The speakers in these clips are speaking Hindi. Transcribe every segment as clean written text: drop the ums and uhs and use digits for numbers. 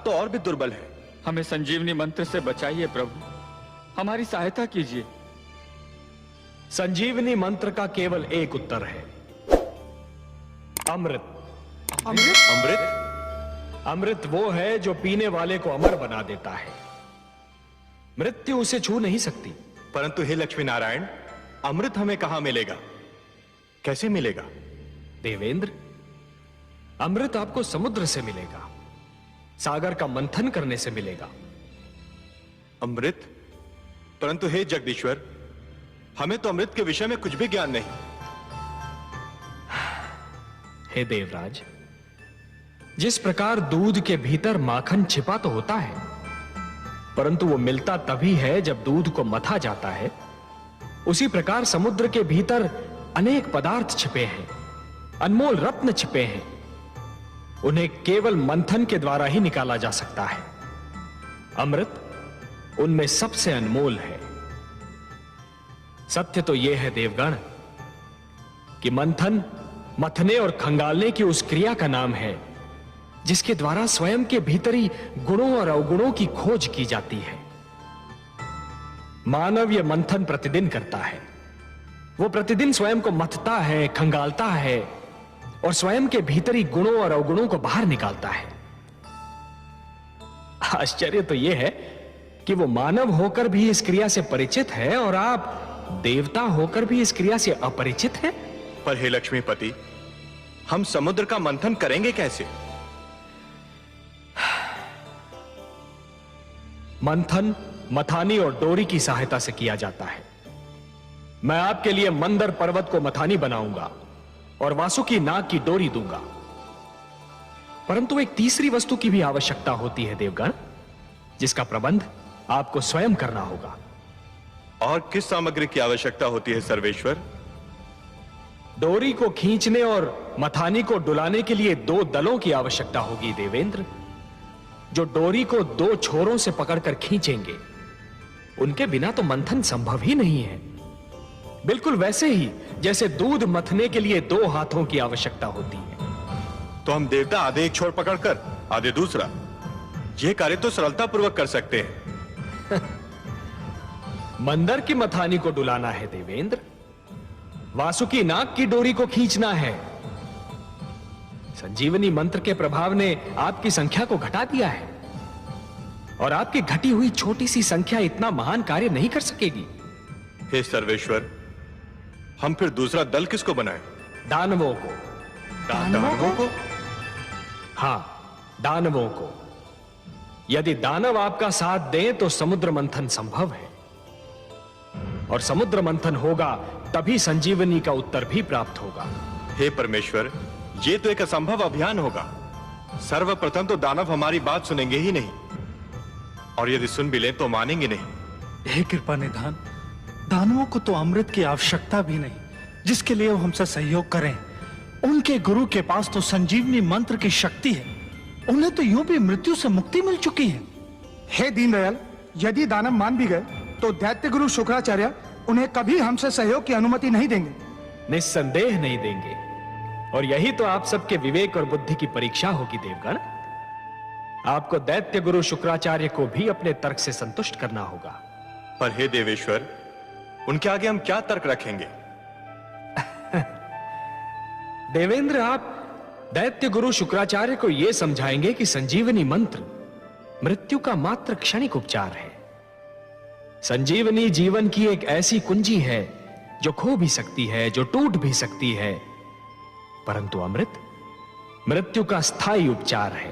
तो और भी दुर्बल है। हमें संजीवनी मंत्र से बचाइए प्रभु, हमारी सहायता कीजिए। संजीवनी मंत्र का केवल एक उत्तर है, अमृत। अमृत? अमृत? अमृत वो है जो पीने वाले को अमर बना देता है, मृत्यु उसे छू नहीं सकती। परंतु हे लक्ष्मी नारायण, अमृत हमें कहां मिलेगा, कैसे मिलेगा? देवेंद्र, अमृत आपको समुद्र से मिलेगा, सागर का मंथन करने से मिलेगा। अमृत? परंतु हे जगदीश्वर, हमें तो अमृत के विषय में कुछ भी ज्ञान नहीं। हे देवराज, जिस प्रकार दूध के भीतर माखन छिपा तो होता है, परंतु वो मिलता तभी है जब दूध को मथा जाता है, उसी प्रकार समुद्र के भीतर अनेक पदार्थ छिपे हैं, अनमोल रत्न छिपे हैं। उन्हें केवल मंथन के द्वारा ही निकाला जा सकता है। अमृत उनमें सबसे अनमोल है। सत्य तो यह है देवगण कि मंथन मथने और खंगालने की उस क्रिया का नाम है जिसके द्वारा स्वयं के भीतरी गुणों और अवगुणों की खोज की जाती है। मानव यह मंथन प्रतिदिन करता है। वो प्रतिदिन स्वयं को मथता है, खंगालता है और स्वयं के भीतरी गुणों और अवगुणों को बाहर निकालता है। आश्चर्य तो यह है कि वो मानव होकर भी इस क्रिया से परिचित है और आप देवता होकर भी इस क्रिया से अपरिचित हैं। पर हे लक्ष्मीपति, हम समुद्र का मंथन करेंगे कैसे? मंथन मथानी और डोरी की सहायता से किया जाता है। मैं आपके लिए मंदर पर्वत को मथानी बनाऊंगा और वासुकी नाग की डोरी दूंगा। परंतु एक तीसरी वस्तु की भी आवश्यकता होती है देवगण, जिसका प्रबंध आपको स्वयं करना होगा। और किस सामग्री की आवश्यकता होती है सर्वेश्वर? डोरी को खींचने और मथानी को डुलाने के लिए 2 दलों की आवश्यकता होगी देवेंद्र, जो डोरी को 2 छोरों से पकड़कर खींचेंगे। उनके बिना तो मंथन संभव ही नहीं है। बिल्कुल वैसे ही जैसे दूध मथने के लिए 2 हाथों की आवश्यकता होती है। तो हम देवता आधे एक छोर पकड़कर आधे दूसरा, यह कार्य तो सरलतापूर्वक कर सकते हैं। मंदर की मथानी को डुलाना है देवेंद्र, वासुकी नाग की डोरी को खींचना है। संजीवनी मंत्र के प्रभाव ने आपकी संख्या को घटा दिया है और आपकी घटी हुई छोटी सी संख्या इतना महान कार्य नहीं कर सकेगी। हे सर्वेश्वर, हम फिर दूसरा दल किसको बनाएं? दानवों को। दानवों को? हां, दानवों को। यदि दानव आपका साथ दें तो समुद्र मंथन संभव है, और समुद्र मंथन होगा तभी संजीवनी का उत्तर भी प्राप्त होगा। हे परमेश्वर, यह तो एक असंभव अभियान होगा। सर्वप्रथम तो दानव हमारी बात सुनेंगे ही नहीं, और यदि सुन भी लें तो मानेंगे नहीं। हे कृपा निधान, दानवों को तो अमृत की आवश्यकता भी नहीं, जिसके लिए वो हमसे सहयोग करें। उनके गुरु के पास तो संजीवनी मंत्र की शक्ति है, उन्हें तो यूं भी मृत्यु से मुक्ति मिल चुकी है। हे दीनदयाल, यदि दानव मान भी गए तो दैत्य गुरु शुक्राचार्य उन्हें कभी हमसे सहयोग की अनुमति नहीं देंगे। निस्संदेह नहीं देंगे, और यही तो आप सबके विवेक और बुद्धि की परीक्षा होगी देवगण। आपको दैत्य गुरु शुक्राचार्य को भी अपने तर्क से संतुष्ट करना होगा। पर हे देवेश्वर, उनके आगे हम क्या तर्क रखेंगे? देवेंद्र, आप दैत्य गुरु शुक्राचार्य को यह समझाएंगे कि संजीवनी मंत्र मृत्यु का मात्र क्षणिक उपचार है। संजीवनी जीवन की एक ऐसी कुंजी है जो खो भी सकती है, जो टूट भी सकती है, परंतु अमृत मृत्यु का स्थायी उपचार है।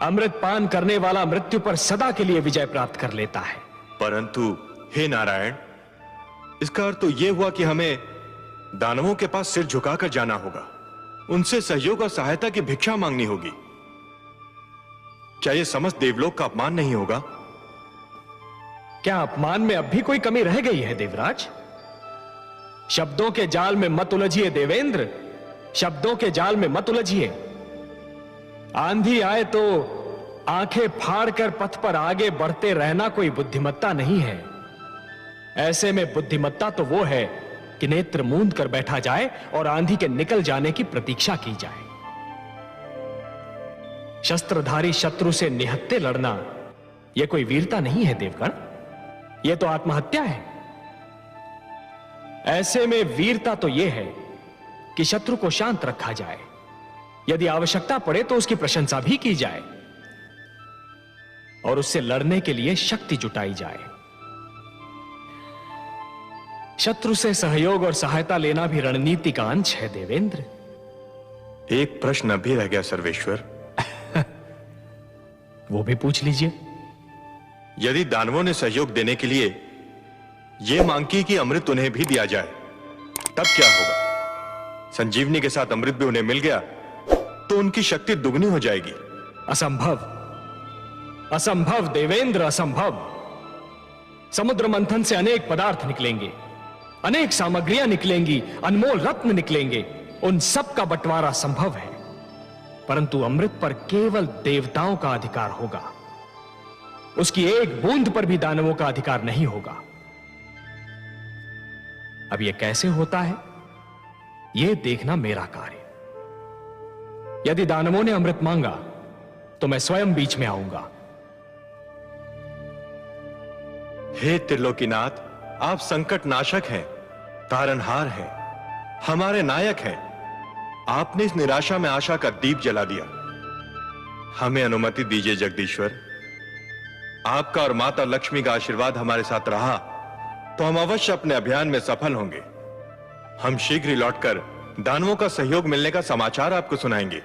अमृत पान करने वाला मृत्यु पर सदा के लिए विजय प्राप्त कर लेता है। परंतु हे नारायण, इसका अर्थ तो यह हुआ कि हमें दानवों के पास सिर झुकाकर जाना होगा, उनसे सहयोग और सहायता की भिक्षा मांगनी होगी। क्या यह समस्त देवलोक का अपमान नहीं होगा? क्या अपमान में अब भी कोई कमी रह गई है देवराज? शब्दों के जाल में मत उलझिए देवेंद्र, शब्दों के जाल में मत उलझिए। आंधी आए तो आंखें फाड़कर पथ पर आगे बढ़ते रहना कोई बुद्धिमत्ता नहीं है। ऐसे में बुद्धिमत्ता तो वो है कि नेत्र मूंद कर बैठा जाए और आंधी के निकल जाने की प्रतीक्षा की जाए। शस्त्रधारी शत्रु से निहत्थे लड़ना यह कोई वीरता नहीं है देवगण, यह तो आत्महत्या है। ऐसे में वीरता तो यह है कि शत्रु को शांत रखा जाए, यदि आवश्यकता पड़े तो उसकी प्रशंसा भी की जाए और उससे लड़ने के लिए शक्ति जुटाई जाए। शत्रु से सहयोग और सहायता लेना भी रणनीति का अंश है देवेंद्र। एक प्रश्न अभी रह गया सर्वेश्वर। वो भी पूछ लीजिए। यदि दानवों ने सहयोग देने के लिए यह मांग की कि अमृत उन्हें भी दिया जाए, तब क्या होगा? संजीवनी के साथ अमृत भी उन्हें मिल गया तो उनकी शक्ति दुगनी हो जाएगी। असंभव, असंभव देवेंद्र, असंभव। समुद्र मंथन से अनेक पदार्थ निकलेंगे, अनेक सामग्रियां निकलेंगी, अनमोल रत्न निकलेंगे, उन सब का बंटवारा संभव है, परंतु अमृत पर केवल देवताओं का अधिकार होगा। उसकी एक बूंद पर भी दानवों का अधिकार नहीं होगा। अब यह कैसे होता है, यह देखना मेरा कार्य। यदि दानवों ने अमृत मांगा तो मैं स्वयं बीच में आऊंगा। हे त्रिलोकीनाथ, आप संकट नाशक हैं, तारनहार हैं, हमारे नायक हैं। आपने इस निराशा में आशा का दीप जला दिया। हमें अनुमति दीजिए जगदीश्वर। आपका और माता लक्ष्मी का आशीर्वाद हमारे साथ रहा तो हम अवश्य अपने अभियान में सफल होंगे। हम शीघ्र ही लौटकर दानवों का सहयोग मिलने का समाचार आपको सुनाएंगे।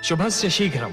शुभस्य शीघ्रम।